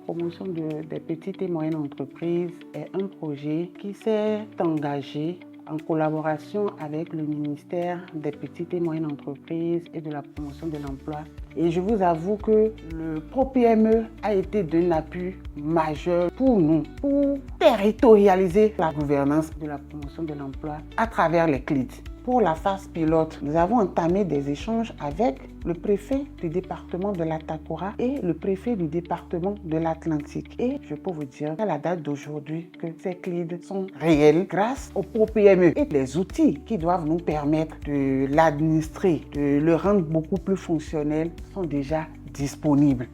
promotion des petites et moyennes entreprises est un projet qui s'est engagé en collaboration avec le ministère des Petites et Moyennes Entreprises et de la Promotion de l'Emploi. Et je vous avoue que le ProPME a été d'un appui majeur pour nous, pour territorialiser la gouvernance de la promotion de l'emploi à travers les CLID. Pour la phase pilote, nous avons entamé des échanges avec le préfet du département de l'Atakora et le préfet du département de l'Atlantique. Et je peux vous dire à la date d'aujourd'hui que ces CLID sont réels grâce au ProPME et les outils qui doivent nous permettre de l'administrer, de le rendre beaucoup plus fonctionnel sont déjà disponibles.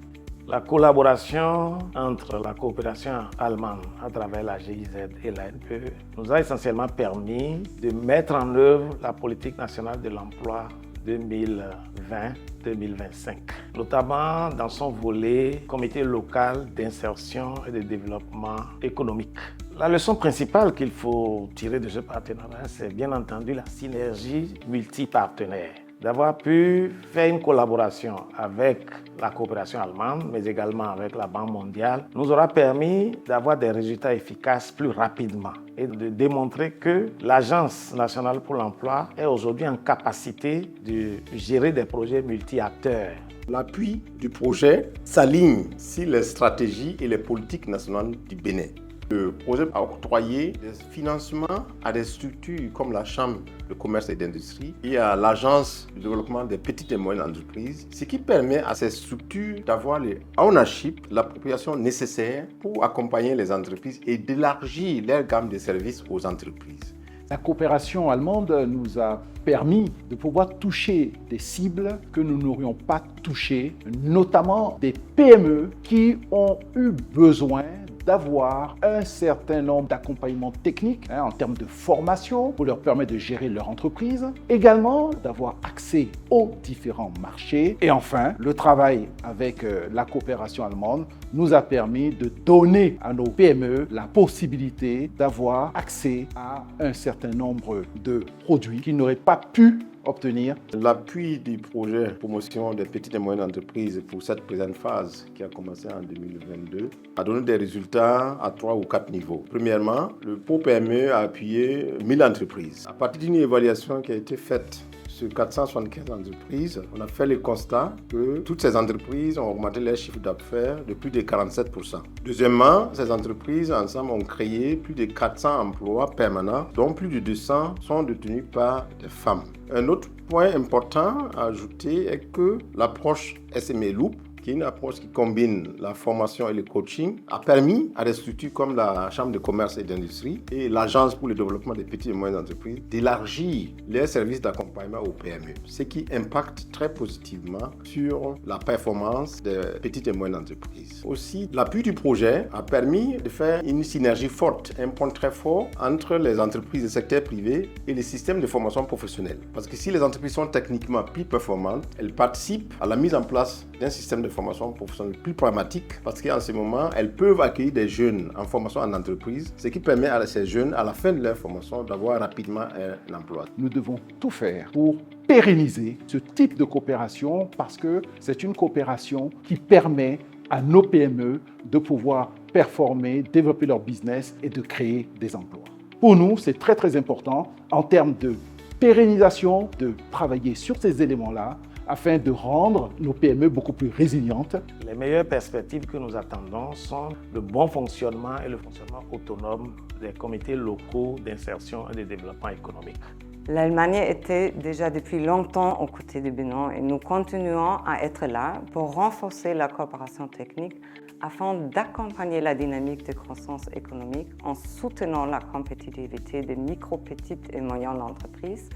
La collaboration entre la coopération allemande à travers la GIZ et la NPE nous a essentiellement permis de mettre en œuvre la politique nationale de l'emploi 2020-2025, notamment dans son volet comité local d'insertion et de développement économique. La leçon principale qu'il faut tirer de ce partenariat, c'est bien entendu la synergie multipartenaire. D'avoir pu faire une collaboration avec la coopération allemande, mais également avec la Banque mondiale, nous aura permis d'avoir des résultats efficaces plus rapidement et de démontrer que l'Agence nationale pour l'emploi est aujourd'hui en capacité de gérer des projets multi-acteurs. L'appui du projet s'aligne sur les stratégies et les politiques nationales du Bénin. Le projet a octroyé des financements à des structures comme la Chambre de commerce et d'industrie et à l'Agence de développement des petites et moyennes entreprises, ce qui permet à ces structures d'avoir le ownership, l'appropriation nécessaire pour accompagner les entreprises et d'élargir leur gamme de services aux entreprises. La coopération allemande nous a permis de pouvoir toucher des cibles que nous n'aurions pas touchées, notamment des PME qui ont eu besoin d'avoir un certain nombre d'accompagnements techniques en termes de formation pour leur permettre de gérer leur entreprise, également d'avoir accès aux différents marchés. Et enfin, le travail avec la coopération allemande nous a permis de donner à nos PME la possibilité d'avoir accès à un certain nombre de produits qu'ils n'auraient pas pu obtenir. L'appui du projet promotion des petites et moyennes entreprises pour cette présente phase qui a commencé en 2022 a donné des résultats à 3 ou 4 niveaux. Premièrement, le ProPME a appuyé 1000 entreprises. À partir d'une évaluation qui a été faite sur 475 entreprises, on a fait le constat que toutes ces entreprises ont augmenté leur chiffre d'affaires de plus de 47%. Deuxièmement, ces entreprises ensemble ont créé plus de 400 emplois permanents, dont plus de 200 sont détenus par des femmes. Un autre point important à ajouter est que l'approche SME Loop, qui est une approche qui combine la formation et le coaching, a permis à des structures comme la Chambre de commerce et d'industrie et l'Agence pour le développement des petites et moyennes entreprises d'élargir leurs services d'accompagnement aux PME, ce qui impacte très positivement sur la performance des petites et moyennes entreprises. Aussi, l'appui du projet a permis de faire une synergie forte, un point très fort entre les entreprises du secteur privé et les systèmes de formation professionnelle. Parce que si les entreprises sont techniquement plus performantes, elles participent à la mise en place d'un système de formation professionnelle plus pragmatique parce qu'en ce moment, elles peuvent accueillir des jeunes en formation en entreprise, ce qui permet à ces jeunes, à la fin de leur formation, d'avoir rapidement un emploi. Nous devons tout faire pour pérenniser ce type de coopération parce que c'est une coopération qui permet à nos PME de pouvoir performer, développer leur business et de créer des emplois. Pour nous, c'est très très important en termes de pérennisation, de travailler sur ces éléments-là afin de rendre nos PME beaucoup plus résilientes. Les meilleures perspectives que nous attendons sont le bon fonctionnement et le fonctionnement autonome des comités locaux d'insertion et de développement économique. L'Allemagne était déjà depuis longtemps aux côtés du Bénin et nous continuons à être là pour renforcer la coopération technique afin d'accompagner la dynamique de croissance économique en soutenant la compétitivité des micro, petites et moyennes entreprises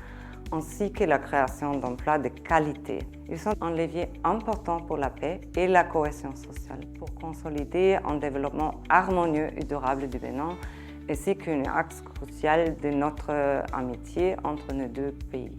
ainsi que la création d'emplois de qualité. Ils sont un levier important pour la paix et la cohésion sociale pour consolider un développement harmonieux et durable du Bénin ainsi qu'un axe crucial de notre amitié entre nos deux pays.